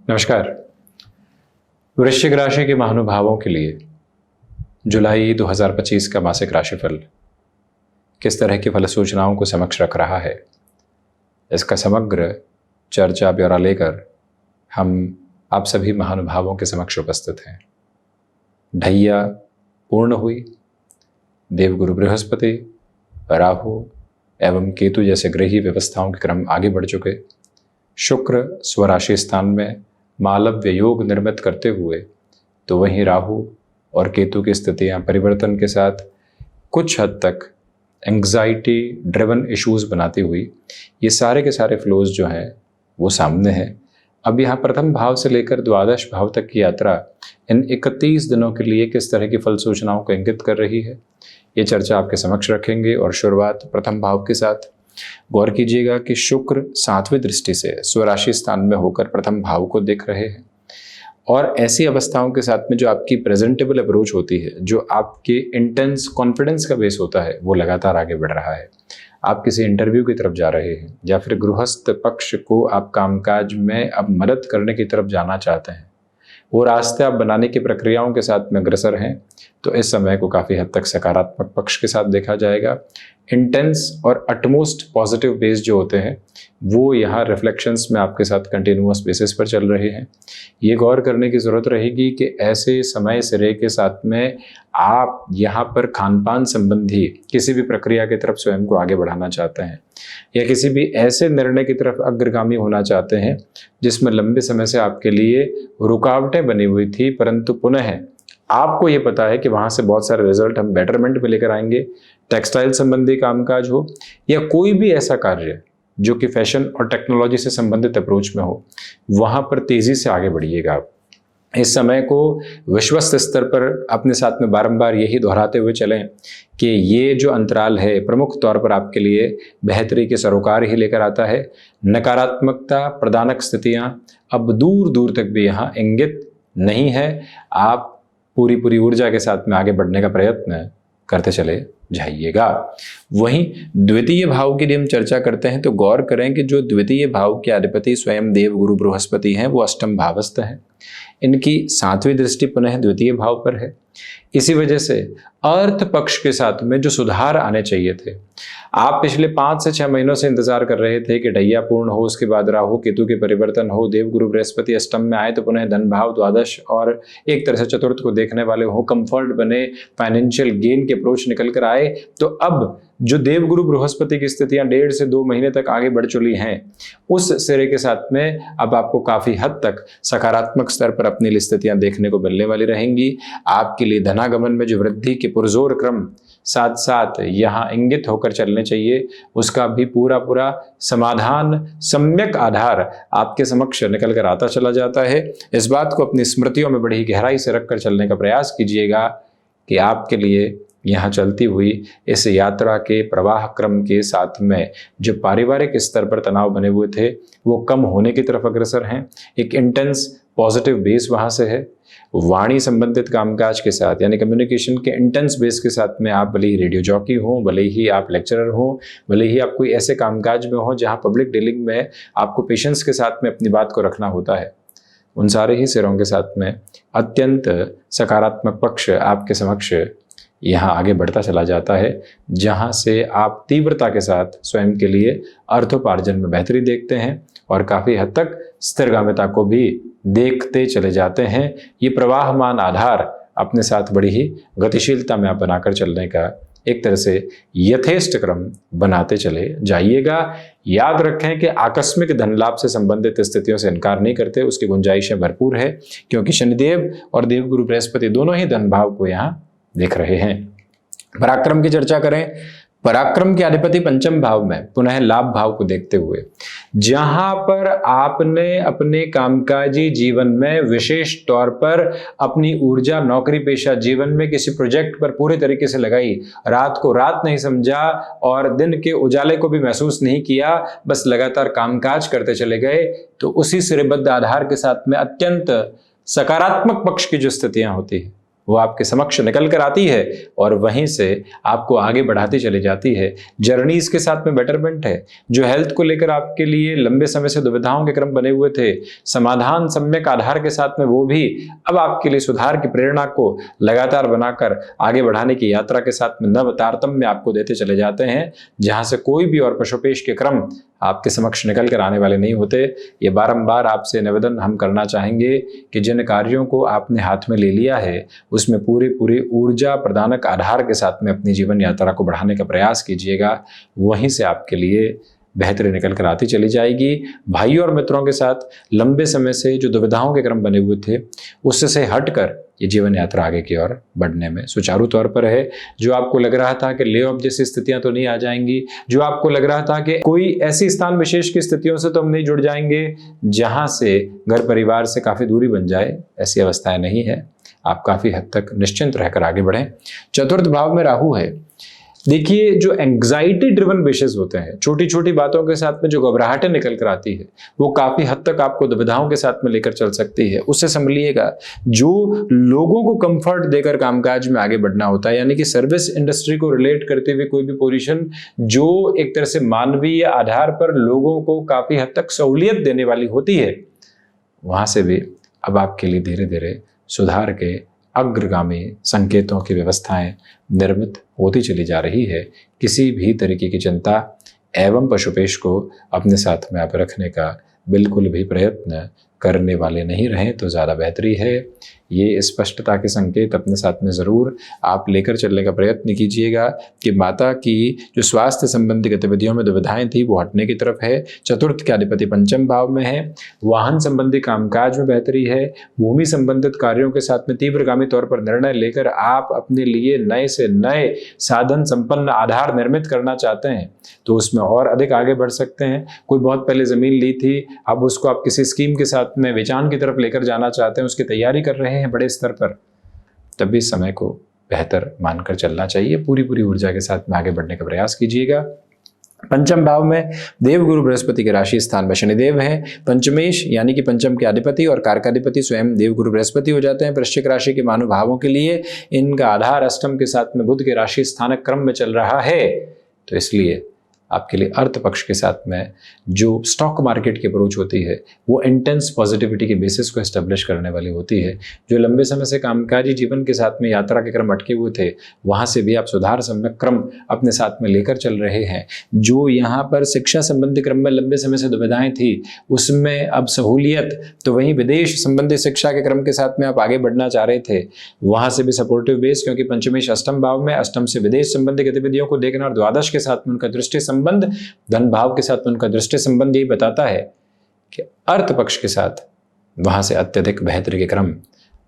नमस्कार। वृश्चिक राशि के महानुभावों के लिए जुलाई 2025 का मासिक राशिफल किस तरह की फल सूचनाओं को समक्ष रख रहा है, इसका समग्र चर्चा ब्यौरा लेकर हम आप सभी महानुभावों के समक्ष उपस्थित हैं। ढैया पूर्ण हुई, देवगुरु बृहस्पति, राहु एवं केतु जैसे ग्रही व्यवस्थाओं के क्रम आगे बढ़ चुके। शुक्र स्वराशि स्थान में मालव्य योग निर्मित करते हुए, तो वहीं राहु और केतु की स्थितियां परिवर्तन के साथ कुछ हद तक एंग्जाइटी ड्रिवन इश्यूज बनाती हुई ये सारे के सारे फ्लोज जो हैं वो सामने हैं। अब यहाँ प्रथम भाव से लेकर द्वादश भाव तक की यात्रा इन 31 दिनों के लिए किस तरह की फल सूचनाओं को इंगित कर रही है, ये चर्चा आपके समक्ष रखेंगे। और शुरुआत प्रथम भाव के साथ। गौर कीजिएगा कि शुक्र 7वीं दृष्टि से स्वराशि स्थान में होकर प्रथम भाव को देख रहे हैं और ऐसी अवस्थाओं के साथ में जो आपकी प्रेजेंटेबल अप्रोच होती है, जो आपके इंटेंस कॉन्फिडेंस का बेस होता है, वो लगातार आगे बढ़ रहा है। आप किसी इंटरव्यू की तरफ जा रहे हैं या फिर गृहस्थ पक्ष को आप कामकाज में अब मदद करने की तरफ जाना चाहते हैं, वो रास्ते आप बनाने की प्रक्रियाओं के साथ में अग्रसर हैं, तो इस समय को काफ़ी हद तक सकारात्मक पक्ष के साथ देखा जाएगा। इंटेंस और अटमोस्ट पॉजिटिव बेस जो होते हैं वो यहाँ रिफ्लेक्शंस में आपके साथ कंटिन्यूअस बेसिस पर चल रहे हैं। ये गौर करने की ज़रूरत रहेगी कि ऐसे समय सिरे के साथ में आप यहाँ पर खान पान संबंधी किसी भी प्रक्रिया की तरफ स्वयं को आगे बढ़ाना चाहते हैं या किसी भी ऐसे निर्णय की तरफ अग्रगामी होना चाहते हैं जिसमें लंबे समय से आपके लिए रुकावटें बनी हुई थी, परंतु पुनः आपको ये पता है कि वहाँ से बहुत सारे रिजल्ट हम बेटरमेंट में लेकर आएंगे। टेक्सटाइल संबंधी कामकाज हो या कोई भी ऐसा कार्य जो कि फैशन और टेक्नोलॉजी से संबंधित अप्रोच में हो, वहाँ पर तेज़ी से आगे बढ़िएगा आप। इस समय को विश्वस्त स्तर पर अपने साथ में बारंबार यही दोहराते हुए चलें कि ये जो अंतराल है प्रमुख तौर पर आपके लिए बेहतरी के सरोकार ही लेकर आता है। नकारात्मकता प्रदानक स्थितियाँ अब दूर दूर तक भी यहाँ इंगित नहीं है। आप पूरी ऊर्जा के साथ में आगे बढ़ने का प्रयत्न करते चले जाइएगा। वहीं द्वितीय भाव की यदि हम चर्चा करते हैं तो गौर करें कि जो द्वितीय भाव के अधिपति स्वयं देव गुरु बृहस्पति हैं वो अष्टम भावस्थ हैं। इनकी 7वीं दृष्टि पुनः द्वितीय भाव पर है। इसी वजह से अर्थ पक्ष के साथ में जो सुधार आने चाहिए थे, आप पिछले 5 से 6 महीनों से इंतजार कर रहे थे कि ढैया पूर्ण हो, उसके बाद राहु केतु के परिवर्तन हो, देव गुरु बृहस्पति अष्टम में आए तो पुनः धन भाव द्वादश और एक तरह से चतुर्थ को देखने वाले हो, कंफर्ट बने, फाइनेंशियल गेन के अप्रोच निकल कर आए। तो अब जो देव गुरु बृहस्पति की स्थितियां 1.5 से 2 महीने तक आगे बढ़ चुकी हैं, उस सिरे के साथ में अब आपको काफी हद तक सकारात्मक स्तर पर अपनी लिए स्थितियां देखने को मिलने वाली रहेंगी। आपके लिए धनागमन में जो वृद्धि के पुरजोर क्रम साथ साथ यहाँ इंगित होकर चलने चाहिए, उसका भी पूरा समाधान सम्यक आधार आपके समक्ष निकल कर आता चला जाता है। इस बात को अपनी स्मृतियों में बड़ी गहराई से रखकर चलने का प्रयास कीजिएगा कि आपके लिए यहाँ चलती हुई इस यात्रा के प्रवाह क्रम के साथ में जो पारिवारिक स्तर पर तनाव बने हुए थे वो कम होने की तरफ अग्रसर हैं। एक इंटेंस पॉजिटिव बेस वहाँ से है। वाणी संबंधित कामकाज के साथ यानी कम्युनिकेशन के इंटेंस बेस के साथ में आप भले ही रेडियो जॉकी हो, भले ही आप लेक्चरर हो, भले ही आप कोई ऐसे कामकाज में हो जहाँ पब्लिक डीलिंग में आपको पेशेंस के साथ में अपनी बात को रखना होता है, उन सारे ही सिरों के साथ में अत्यंत सकारात्मक पक्ष आपके समक्ष यहाँ आगे बढ़ता चला जाता है, जहाँ से आप तीव्रता के साथ स्वयं के लिए अर्थोपार्जन में बेहतरी देखते हैं और काफ़ी हद तक स्थिरगामिता को भी देखते चले जाते हैं। ये प्रवाहमान आधार अपने साथ बड़ी ही गतिशीलता में आप बनाकर चलने का एक तरह से यथेष्ट क्रम बनाते चले जाइएगा। याद रखें कि आकस्मिक धन लाभ से संबंधित स्थितियों से इनकार नहीं करते, उसकी गुंजाइशें भरपूर है, क्योंकि शनिदेव और देवगुरु बृहस्पति दोनों ही धन भाव को यहाँ देख रहे हैं। पराक्रम की चर्चा करें, पराक्रम के अधिपति पंचम भाव में पुनः लाभ भाव को देखते हुए, जहां पर आपने अपने कामकाजी जीवन में विशेष तौर पर अपनी ऊर्जा नौकरी पेशा जीवन में किसी प्रोजेक्ट पर पूरे तरीके से लगाई, रात को रात नहीं समझा और दिन के उजाले को भी महसूस नहीं किया, बस लगातार कामकाज करते चले गए, तो उसी सिरेबद्ध आधार के साथ में अत्यंत सकारात्मक पक्ष की जो स्थितियां होती है वो आपके समक्ष निकल कर आती है और वहीं से आपको आगे बढ़ाती चली जाती है। जर्नीज के साथ में बेटरमेंट है। जो हेल्थ को लेकर आपके लिए लंबे समय से दुविधाओं के क्रम बने हुए थे, समाधान सम्यक आधार के साथ में वो भी अब आपके लिए सुधार की प्रेरणा को लगातार बनाकर आगे बढ़ाने की यात्रा के साथ में नव तारतम्य आपको देते चले जाते हैं, जहां से कोई भी और पशुपेश के क्रम आपके समक्ष निकल कर आने वाले नहीं होते। ये बारंबार आपसे निवेदन हम करना चाहेंगे कि जिन कार्यों को आपने हाथ में ले लिया है उसमें पूरी पूरी ऊर्जा प्रदानक आधार के साथ में अपनी जीवन यात्रा को बढ़ाने का प्रयास कीजिएगा। वहीं से आपके लिए बेहतरी निकल कर आती चली जाएगी। भाइयों और मित्रों के साथ लंबे समय से जो दुविधाओं के क्रम बने हुए थे उससे हटकर ये जीवन यात्रा आगे की ओर बढ़ने में सुचारू तौर पर है। जो आपको लग रहा था कि ले ऑफ जैसी स्थितियां तो नहीं आ जाएंगी, जो आपको लग रहा था कि कोई ऐसी स्थान विशेष की स्थितियों से तो हम नहीं जुड़ जाएंगे जहां से घर परिवार से काफी दूरी बन जाए, ऐसी अवस्थाएं नहीं है। आप काफी हद तक निश्चिंत रहकर आगे बढ़ें। चतुर्थ भाव में राहु है। देखिए, जो एंग्जाइटी ड्रिवन विशेष होते हैं, छोटी छोटी बातों के साथ में जो घबराहटें निकल कर आती है वो काफी हद तक आपको दुविधाओं के साथ में लेकर चल सकती है। उससे संभलिएगा। जो लोगों को कंफर्ट देकर कामकाज में आगे बढ़ना होता है, यानी कि सर्विस इंडस्ट्री को रिलेट करते हुए कोई भी पोजीशन जो एक तरह से मानवीय आधार पर लोगों को काफी हद तक सहूलियत देने वाली होती है, वहां से भी अब आपके लिए धीरे धीरे सुधार के अग्रगामी संकेतों की व्यवस्थाएं निर्मित होती चली जा रही है। किसी भी तरीके की चिंता एवं पशुपेश को अपने साथ में आप रखने का बिल्कुल भी प्रयत्न करने वाले नहीं रहें तो ज़्यादा बेहतरी है। ये स्पष्टता के संकेत अपने साथ में ज़रूर आप लेकर चलने का प्रयत्न कीजिएगा कि माता की जो स्वास्थ्य संबंधी गतिविधियों में दुविधाएं थी वो हटने की तरफ है। चतुर्थ के अधिपति पंचम भाव में है। वाहन संबंधी कामकाज में बेहतरी है। भूमि संबंधित कार्यों के साथ में तीव्रगामी तौर पर निर्णय लेकर आप अपने लिए नए से नए साधन संपन्न आधार निर्मित करना चाहते हैं तो उसमें और अधिक आगे बढ़ सकते हैं। कोई बहुत पहले ज़मीन ली थी, अब उसको आप किसी स्कीम के साथ में वेचान की तरफ लेकर जाना चाहते हैं, उसकी तैयारी कर रहे हैं बड़े स्तर पर, तब भी समय को बेहतर मानकर चलना चाहिए। पूरी ऊर्जा के साथ में आगे बढ़ने का प्रयास कीजिएगा। पंचम भाव में देवगुरु बृहस्पति के राशि स्थान में शनिदेव हैं। पंचमेश यानी कि पंचम के अधिपति और कारकाधिपति स्वयं देवगुरु बृहस्पति हो जाते हैं। वृश्चिक राशि के महानुभावों के लिए इनका आधार अष्टम के साथ में बुध के राशि स्थानक क्रम में चल रहा है, तो इसलिए आपके लिए अर्थ पक्ष के साथ में जो स्टॉक मार्केट की अप्रोच होती है वो इंटेंस पॉजिटिविटी के बेसिस को एस्टेब्लिश करने वाली होती है। जो लंबे समय से कामकाजी जीवन के साथ में यात्रा के क्रम अटके हुए थे वहाँ से भी आप सुधार सम्यक क्रम अपने साथ में लेकर चल रहे हैं। जो यहाँ पर शिक्षा संबंधी क्रम में लंबे समय से दुविधाएं थी उसमें अब सहूलियत, तो वहीं विदेश संबंधी शिक्षा के क्रम के साथ में आप आगे बढ़ना चाह रहे थे, वहाँ से भी सपोर्टिव बेस, क्योंकि पंचमेश अष्टम भाव में, अष्टम से विदेश संबंधी गतिविधियों को देखना और द्वादश के साथ में उनका दृष्टि संबंध, धन भाव के साथ उनका दृष्टि संबंध यही बताता है कि अर्थ पक्ष के साथ वहां से अत्यधिक बेहतरी के क्रम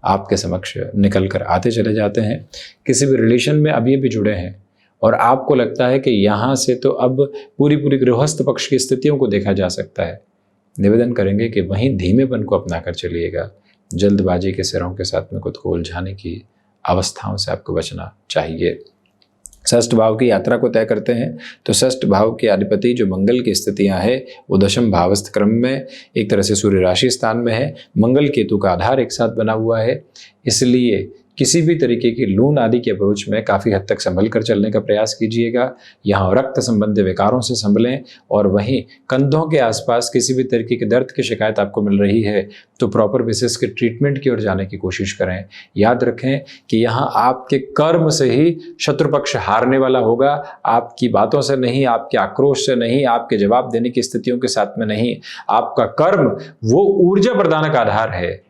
आपके समक्ष निकल कर आते चले जाते हैं। किसी भी रिलेशन में अभी भी जुड़े हैं और आपको लगता है कि यहाँ से तो अब पूरी गृहस्थ पक्ष की स्थितियों को देखा जा सकता है, निवेदन करेंगे कि वहीं धीमेपन को अपनाकर चलिएगा। जल्दबाजी के सिरों के साथ में खुद को उलझाने की अवस्थाओं से आपको बचना चाहिए। षष्ठ भाव की यात्रा को तय करते हैं तो षष्ठ भाव के अधिपति जो मंगल की स्थितियां है वो दशम भावस्थ क्रम में एक तरह से सूर्य राशि स्थान में है। मंगल केतु का आधार एक साथ बना हुआ है, इसलिए किसी भी तरीके की लोन आदि की अप्रोच में काफ़ी हद तक संभल कर चलने का प्रयास कीजिएगा। यहाँ रक्त संबंधी विकारों से संभलें और वहीं कंधों के आसपास किसी भी तरीके के दर्द की शिकायत आपको मिल रही है तो प्रॉपर बेसिस के ट्रीटमेंट की ओर जाने की कोशिश करें। याद रखें कि यहाँ आपके कर्म से ही शत्रु पक्ष हारने वाला होगा, आपकी बातों से नहीं, आपके आक्रोश से नहीं, आपके जवाब देने की स्थितियों के साथ में नहीं। आपका कर्म वो ऊर्जा प्रदानक आधार है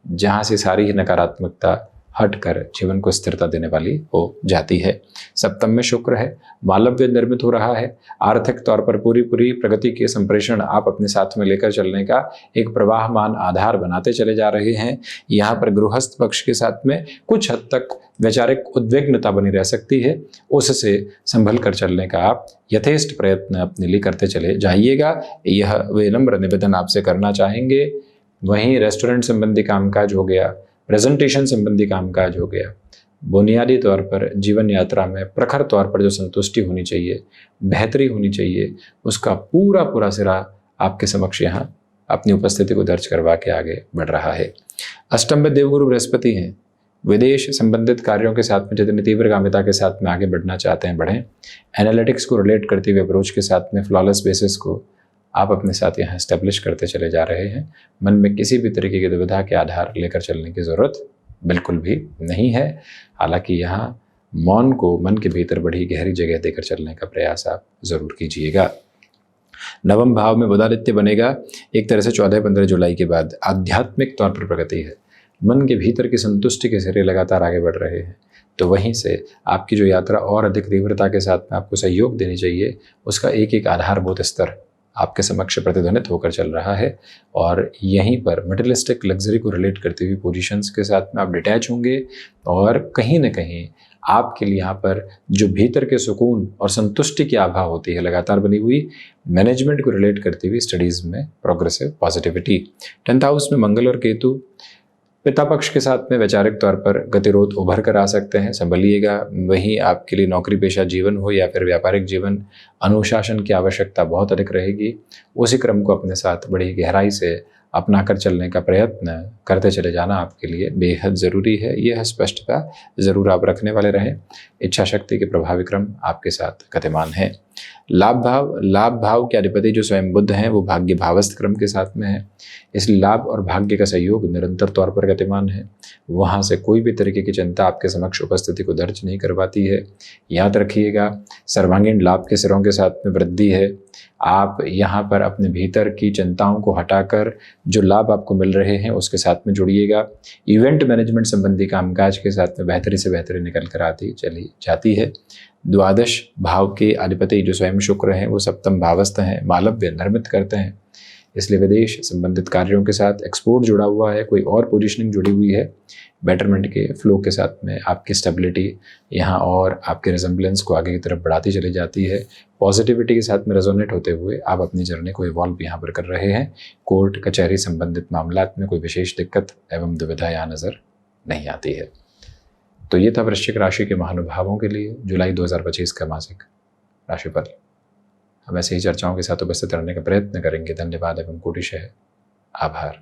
जहाँ से सारी ही नकारात्मकता हटकर जीवन को स्थिरता देने वाली हो जाती है। सप्तम में शुक्र है, मालव्य निर्मित हो रहा है। आर्थिक तौर पर पूरी प्रगति के संप्रेषण आप अपने साथ में लेकर चलने का एक प्रवाहमान आधार बनाते चले जा रहे हैं। यहाँ पर गृहस्थ पक्ष के साथ में कुछ हद तक वैचारिक उद्विग्नता बनी रह सकती है, उससे संभल कर चलने का आप यथेष्ट प्रयत्न अपने लिए करते चले जाइएगा। यह विनम्र निवेदन आपसे करना चाहेंगे। वहीं रेस्टोरेंट संबंधी कामकाज हो गया, प्रेजेंटेशन संबंधी कामकाज हो गया, बुनियादी तौर पर जीवन यात्रा में प्रखर तौर पर जो संतुष्टि होनी चाहिए, बेहतरी होनी चाहिए, उसका पूरा सिरा आपके समक्ष यहाँ अपनी उपस्थिति को दर्ज करवा के आगे बढ़ रहा है। अष्टम में देवगुरु बृहस्पति हैं विदेश संबंधित कार्यों के साथ में जितनी तीव्रगामिता के साथ में आगे बढ़ना चाहते हैं बढ़ें। एनालिटिक्स को रिलेट करते हुए अप्रोच के साथ में फ्लॉलेस बेसिस को आप अपने साथ यहाँ इस्टेब्लिश करते चले जा रहे हैं। मन में किसी भी तरीके की दुविधा के आधार लेकर चलने की ज़रूरत बिल्कुल भी नहीं है। हालांकि यहाँ मौन को मन के भीतर बड़ी गहरी जगह देकर चलने का प्रयास आप ज़रूर कीजिएगा। नवम भाव में बुधादित्य बनेगा। एक तरह से 14-15 जुलाई के बाद आध्यात्मिक तौर पर प्रगति है। मन के भीतर की संतुष्टि के जरिए लगातार आगे बढ़ रहे हैं, तो वहीं से आपकी जो यात्रा और अधिक तीव्रता के साथ में आपको सहयोग देनी चाहिए, उसका एक एक आधारभूत स्तर आपके समक्ष प्रतिध्वनित होकर चल रहा है। और यहीं पर मटेरियलिस्टिक लग्जरी को रिलेट करती हुई पोजीशंस के साथ में आप डिटैच होंगे और कहीं ना कहीं आपके लिए यहाँ पर जो भीतर के सुकून और संतुष्टि की आभा होती है लगातार बनी हुई, मैनेजमेंट को रिलेट करती हुई स्टडीज़ में प्रोग्रेसिव पॉजिटिविटी। 10th हाउस में मंगल और केतु पिता पक्ष के साथ में वैचारिक तौर पर गतिरोध उभर कर आ सकते हैं, संभलिएगा। वहीं आपके लिए नौकरी पेशा जीवन हो या फिर व्यापारिक जीवन, अनुशासन की आवश्यकता बहुत अधिक रहेगी। उसी क्रम को अपने साथ बड़ी गहराई से अपना कर चलने का प्रयत्न करते चले जाना आपके लिए बेहद ज़रूरी है। यह स्पष्टता ज़रूर आप रखने वाले रहें। इच्छा शक्ति के प्रभावी क्रम आपके साथ गतिमान है। लाभ भाव के अधिपति जो स्वयं बुध हैं वो भाग्य भावस्थ क्रम के साथ में है, इसलिए लाभ और भाग्य का सहयोग निरंतर तौर पर गतिमान है। वहाँ से कोई भी तरीके की चिंता आपके समक्ष उपस्थिति को दर्ज नहीं करवाती है। याद रखिएगा, सर्वांगीण लाभ के सिरों के साथ में वृद्धि है। आप यहाँ पर अपने भीतर की चिंताओं को हटाकर जो लाभ आपको मिल रहे हैं उसके साथ में जुड़िएगा। इवेंट मैनेजमेंट संबंधी कामकाज के साथ में बेहतरी से बेहतरी निकल कर आती चली जाती है। द्वादश भाव के अधिपति जो स्वयं शुक्र हैं वो सप्तम भावस्थ हैं, मालव्य निर्मित करते हैं, इसलिए विदेश संबंधित कार्यों के साथ एक्सपोर्ट जुड़ा हुआ है, कोई और पोजीशनिंग जुड़ी हुई है। बेटरमेंट के फ्लो के साथ में आपकी स्टेबिलिटी यहाँ और आपके रिजेंबलेंस को आगे की तरफ बढ़ाती चली जाती है। पॉजिटिविटी के साथ में रेजोनेट होते हुए आप अपनी जर्नी को इवॉल्व यहाँ पर कर रहे हैं। कोर्ट कचहरी संबंधित मामलात में कोई विशेष दिक्कत एवं दुविधा यहाँ नज़र नहीं आती है। तो ये था वृश्चिक राशि के महानुभावों के लिए जुलाई 2025 का मासिक राशिफल। हम ऐसे ही चर्चाओं के साथ उपस्थित रहने का प्रयत्न करेंगे। धन्यवाद एवं कोटिशः आभार।